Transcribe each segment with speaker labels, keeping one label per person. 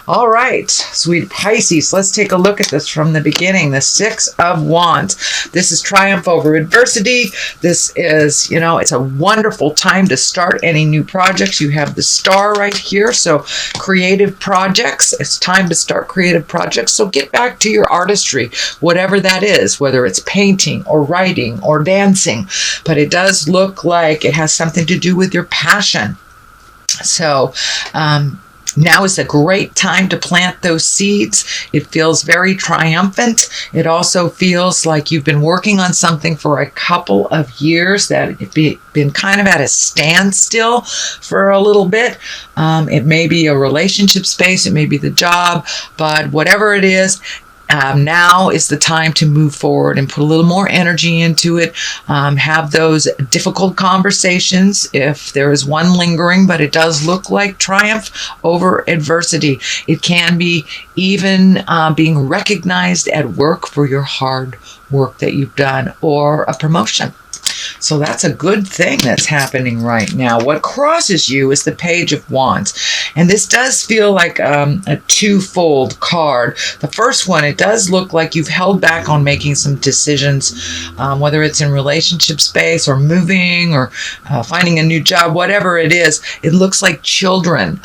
Speaker 1: All right, sweet Pisces, let's take a look at this from the beginning. The Six of Wands. This is triumph over adversity. This is, it's a wonderful time to start any new projects. You have the star right here, so creative projects. It's time to start creative projects. So get back to your artistry, whatever that is, whether it's painting or writing or dancing. But it does look like it has something to do with your passion. So, now is a great time to plant those seeds. It feels very triumphant. It also feels like you've been working on something for a couple of years that it's been kind of at a standstill for a little bit. It may be a relationship space. It may be the job. But whatever it is, now is the time to move forward and put a little more energy into it. Have those difficult conversations if there is one lingering, but it does look like triumph over adversity. It can be even being recognized at work for your hard work that you've done, or a promotion. So that's a good thing that's happening right now. What crosses you is the Page of Wands. And this does feel like a twofold card. The first one, it does look like you've held back on making some decisions, whether it's in relationship space or moving or finding a new job, whatever it is. It looks like children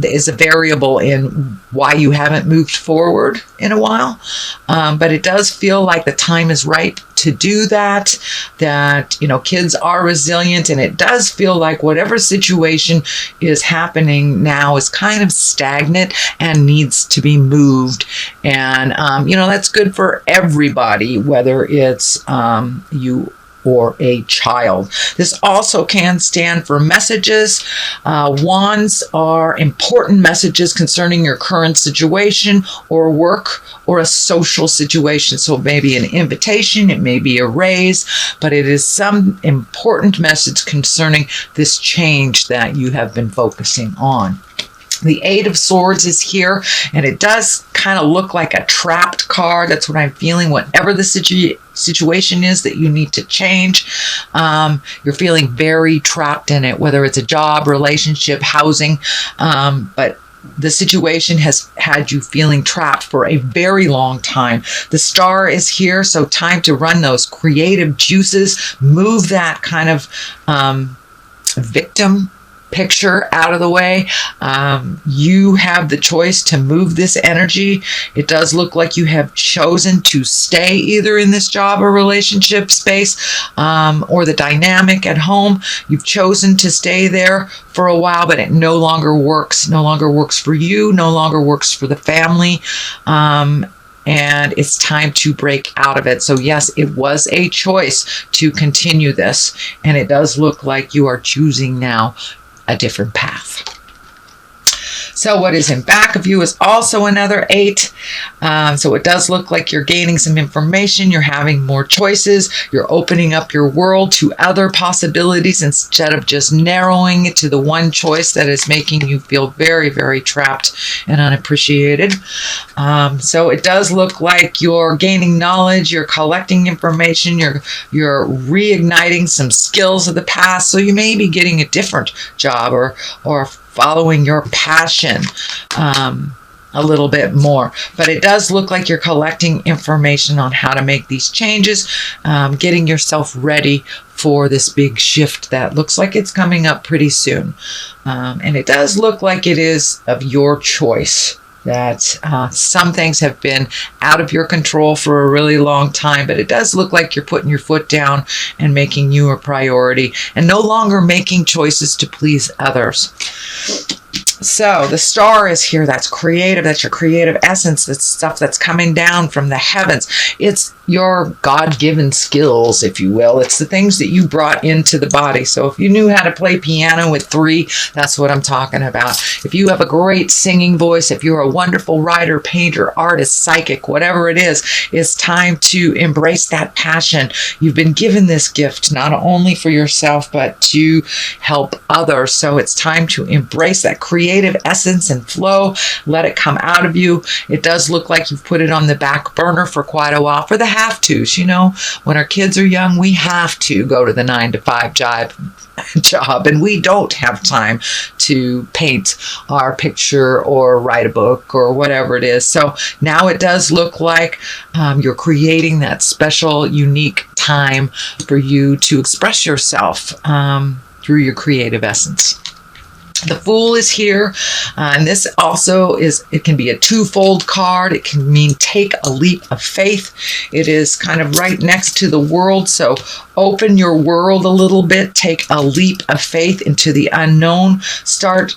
Speaker 1: is a variable in why you haven't moved forward in a while. But it does feel like the time is right to do that, kids are resilient, and it does feel like whatever situation is happening now is kind of stagnant and needs to be moved. And, that's good for everybody, whether it's you or a child. This also can stand for messages. Wands are important messages concerning your current situation or work or a social situation. So maybe an invitation, it may be a raise, but it is some important message concerning this change that you have been focusing on. The Eight of Swords is here, and it does kind of look like a trapped card. That's what I'm feeling. Whatever the situation is that you need to change, you're feeling very trapped in it, whether it's a job, relationship, housing, but the situation has had you feeling trapped for a very long time. The star is here, so time to run those creative juices, move that kind of victim picture out of the way. You have the choice to move this energy. It does look like you have chosen to stay either in this job or relationship space, or the dynamic at home. You've chosen to stay there for a while, but it no longer works for you, no longer works for the family. And it's time to break out of it. So yes, it was a choice to continue this, and it does look like you are choosing now a different path. So what is in back of you is also another 8. So it does look like you're gaining some information. You're having more choices. You're opening up your world to other possibilities instead of just narrowing it to the one choice that is making you feel very, very trapped and unappreciated. So it does look like you're gaining knowledge. You're collecting information. You're reigniting some skills of the past. So you may be getting a different job or following your passion a little bit more. But it does look like you're collecting information on how to make these changes, getting yourself ready for this big shift that looks like it's coming up pretty soon. And it does look like it is of your choice. That some things have been out of your control for a really long time, but it does look like you're putting your foot down and making you a priority and no longer making choices to please others. So the star is here. That's creative. That's your creative essence. That's stuff that's coming down from the heavens. It's your God-given skills, if you will. It's the things that you brought into the body. So if you knew how to play piano at 3, that's what I'm talking about. If you have a great singing voice, if you're a wonderful writer, painter, artist, psychic, whatever it is, it's time to embrace that passion. You've been given this gift not only for yourself, but to help others. So it's time to embrace that creative creative essence and flow. Let it come out of you. It does look like you've put it on the back burner for quite a while for the have-tos. You know, when our kids are young, we have to go to the 9-to-5 job, and we don't have time to paint our picture or write a book or whatever it is. So now it does look like you're creating that special, unique time for you to express yourself through your creative essence. The Fool is here, and this also it can be a twofold card. It can mean take a leap of faith. It is kind of right next to the World, so open your world a little bit. Take a leap of faith into the unknown. Start,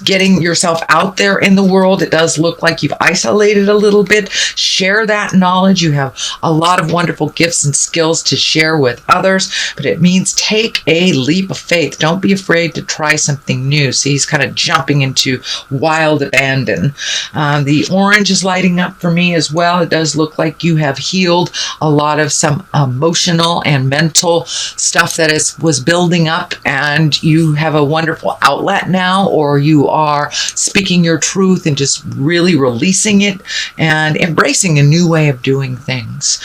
Speaker 1: getting yourself out there in the world. It does look like you've isolated a little bit. Share that knowledge. You have a lot of wonderful gifts and skills to share with others, but it means take a leap of faith. Don't be afraid to try something new. See, he's kind of jumping into wild abandon. The orange is lighting up for me as well. It does look like you have healed a lot of some emotional and mental stuff that was building up, and you have a wonderful outlet now, or you are speaking your truth and just really releasing it and embracing a new way of doing things.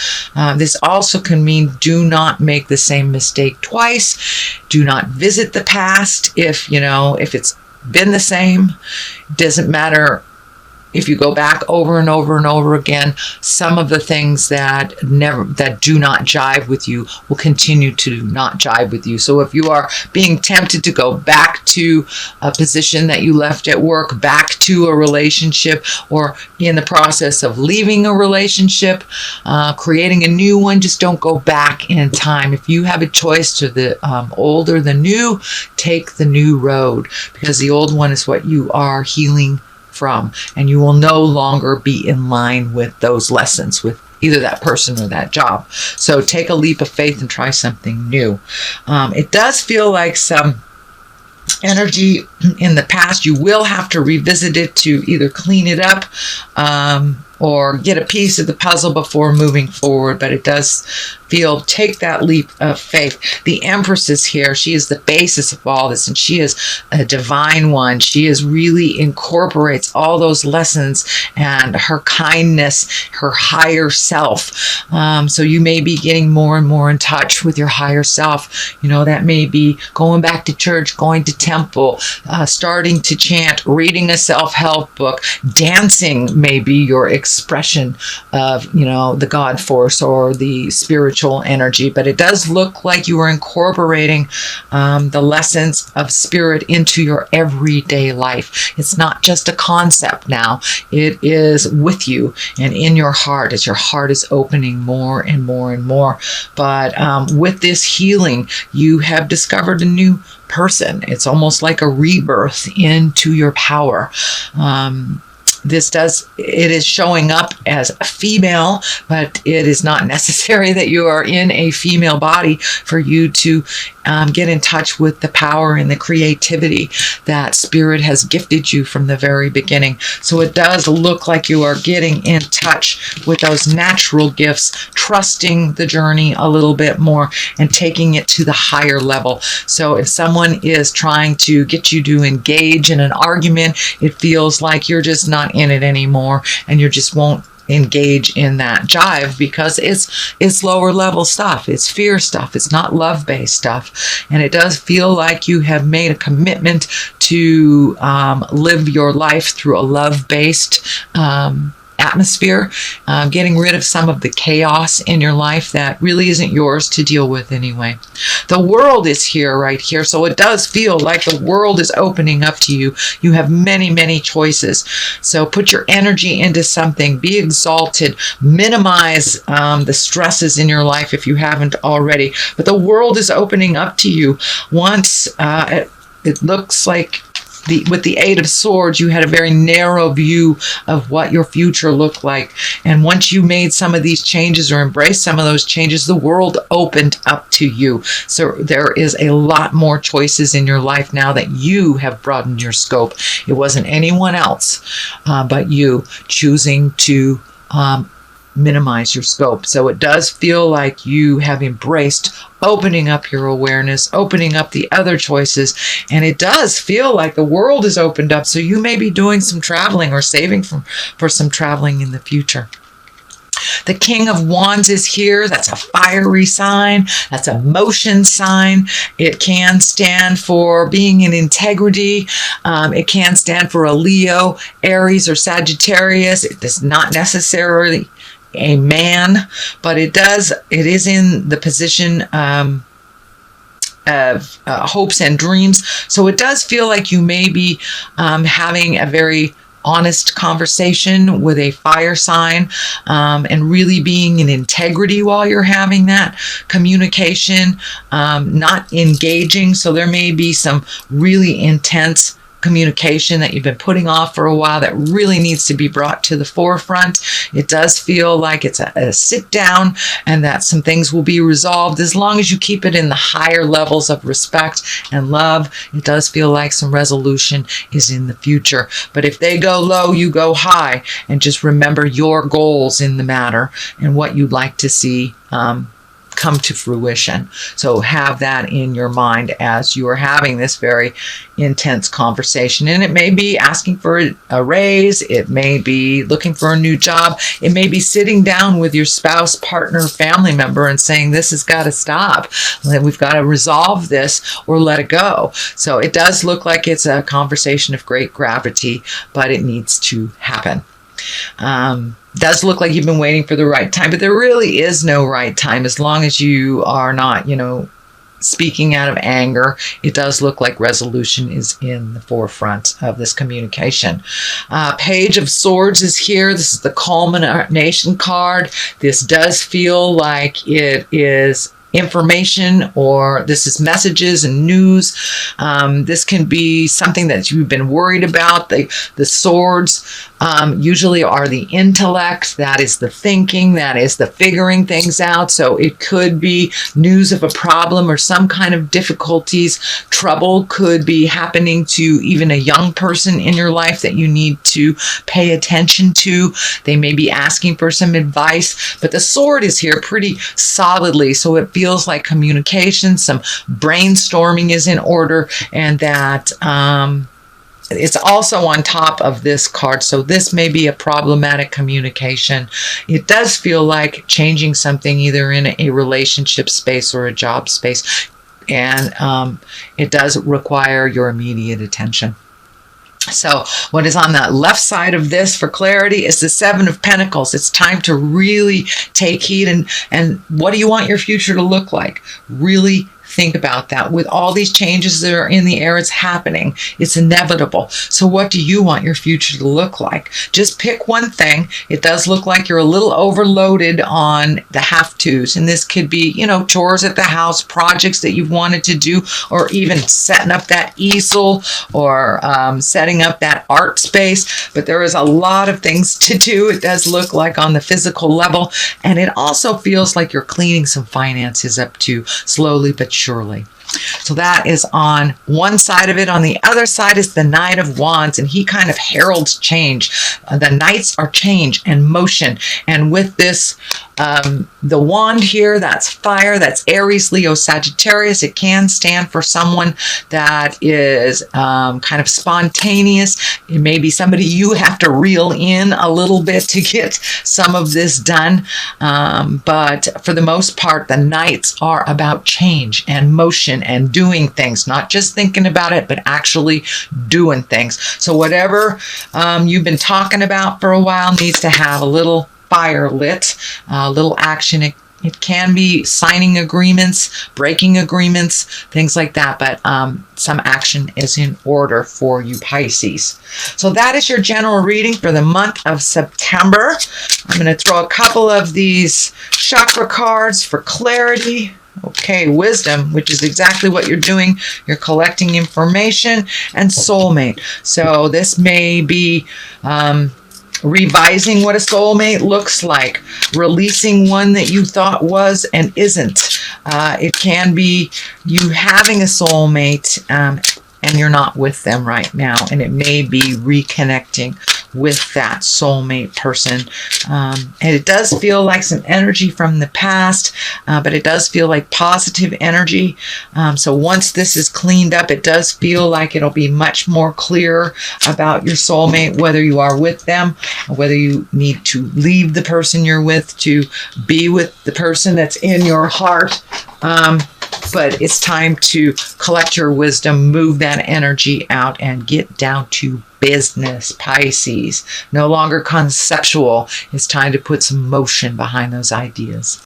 Speaker 1: This also can mean do not make the same mistake twice. Do not visit the past if it's been the same. It doesn't matter if you go back over and over and over again. Some of the things that do not jive with you will continue to not jive with you. So if you are being tempted to go back to a position that you left at work, back to a relationship, or in the process of leaving a relationship, creating a new one, just don't go back in time. If you have a choice to the old or the new, take the new road, because the old one is what you are healing from, and you will no longer be in line with those lessons with either that person or that job. So take a leap of faith and try something new. It does feel like some energy in the past. You will have to revisit it to either clean it up or get a piece of the puzzle before moving forward, but it does feel take that leap of faith. The Empress is here. She is the basis of all this, and she is a divine one. She really incorporates all those lessons and her kindness, her higher self. So you may be getting more and more in touch with your higher self. That may be going back to church, going to temple, starting to chant, reading a self-help book, dancing may be your expression of, the God force or the spiritual energy. But it does look like you are incorporating the lessons of spirit into your everyday life. It's not just a concept now. It is with you and in your heart as your heart is opening more and more and more. But with this healing, you have discovered a new person. It's almost like a rebirth into your power. It is showing up as a female, but it is not necessary that you are in a female body for you to get in touch with the power and the creativity that spirit has gifted you from the very beginning. So it does look like you are getting in touch with those natural gifts, trusting the journey a little bit more and taking it to the higher level. So if someone is trying to get you to engage in an argument, it feels like you're just not in it anymore, and you just won't engage in that jive because it's lower level stuff. It's fear stuff. It's not love-based stuff. And it does feel like you have made a commitment to live your life through a love-based atmosphere, getting rid of some of the chaos in your life that really isn't yours to deal with anyway. The World is here, right here. So it does feel like the world is opening up to you. You have many, many choices. So put your energy into something. Be exalted. Minimize the stresses in your life if you haven't already. But the world is opening up to you. Once it looks like with the Eight of Swords, you had a very narrow view of what your future looked like. And once you made some of these changes or embraced some of those changes, the world opened up to you. So there is a lot more choices in your life now that you have broadened your scope. It wasn't anyone else but you choosing to minimize your scope. So it does feel like you have embraced opening up your awareness, opening up the other choices, and it does feel like the world is opened up. So you may be doing some traveling or saving for some traveling in the future. The King of Wands is here. That's a fiery sign. That's a motion sign. It can stand for being in integrity. It can stand for a Leo, Aries, or Sagittarius. It is not necessarily a man, but it is in the position of hopes and dreams. So it does feel like you may be having a very honest conversation with a fire sign, and really being in integrity while you're having that communication, not engaging. So there may be some really intense communication that you've been putting off for a while that really needs to be brought to the forefront. It does feel like it's a sit down, and that some things will be resolved as long as you keep it in the higher levels of respect and love. It does feel like some resolution is in the future. But if they go low, you go high, and just remember your goals in the matter and what you'd like to see come to fruition. So have that in your mind as you are having this very intense conversation. And it may be asking for a raise. It may be looking for a new job. It may be sitting down with your spouse, partner, family member and saying, this has got to stop. We've got to resolve this or let it go. So it does look like it's a conversation of great gravity, but it needs to happen. Does look like you've been waiting for the right time, but there really is no right time as long as you are not, speaking out of anger. It does look like resolution is in the forefront of this communication. Page of Swords is here. This is the culmination card. This does feel like it is information, or this is messages and news. This can be something that you've been worried about. The swords usually are the intellect. That is the thinking. That is the figuring things out. So it could be news of a problem or some kind of difficulties. Trouble could be happening to even a young person in your life that you need to pay attention to. They may be asking for some advice, but the sword is here pretty solidly. So it feels like communication, some brainstorming is in order, and that it's also on top of this card. So this may be a problematic communication. It does feel like changing something either in a relationship space or a job space, and it does require your immediate attention. So what is on the left side of this for clarity is the Seven of Pentacles. It's time to really take heed, and what do you want your future to look like? Really think about that. With all these changes that are in the air, it's happening. It's inevitable. So what do you want your future to look like? Just pick one thing. It does look like you're a little overloaded on the have-tos. And this could be, chores at the house, projects that you've wanted to do, or even setting up that easel, or setting up that art space. But there is a lot of things to do. It does look like on the physical level. And it also feels like you're cleaning some finances up too, slowly but surely. So that is on one side of it. On the other side is the Knight of Wands, and he kind of heralds change. The Knights are change and motion. And with this, the wand here, that's fire, that's Aries, Leo, Sagittarius. It can stand for someone that is kind of spontaneous. It may be somebody you have to reel in a little bit to get some of this done. But for the most part, the Knights are about change and motion and doing things, not just thinking about it, but actually doing things. So whatever you've been talking about for a while needs to have a little fire lit, a little action. It can be signing agreements, breaking agreements, things like that, but some action is in order for you Pisces. So that is your general reading for the month of September. I'm going to throw a couple of these chakra cards for clarity. Okay, wisdom, which is exactly what you're doing. You're collecting information, and soulmate. So this may be revising what a soulmate looks like, releasing one that you thought was and isn't. It can be you having a soulmate and you're not with them right now, and it may be reconnecting with that soulmate person. And it does feel like some energy from the past, but it does feel like positive energy. So once this is cleaned up, it does feel like it'll be much more clear about your soulmate, whether you are with them, or whether you need to leave the person you're with to be with the person that's in your heart. But it's time to collect your wisdom, move that energy out, and get down to business, Pisces. No longer conceptual. It's time to put some motion behind those ideas.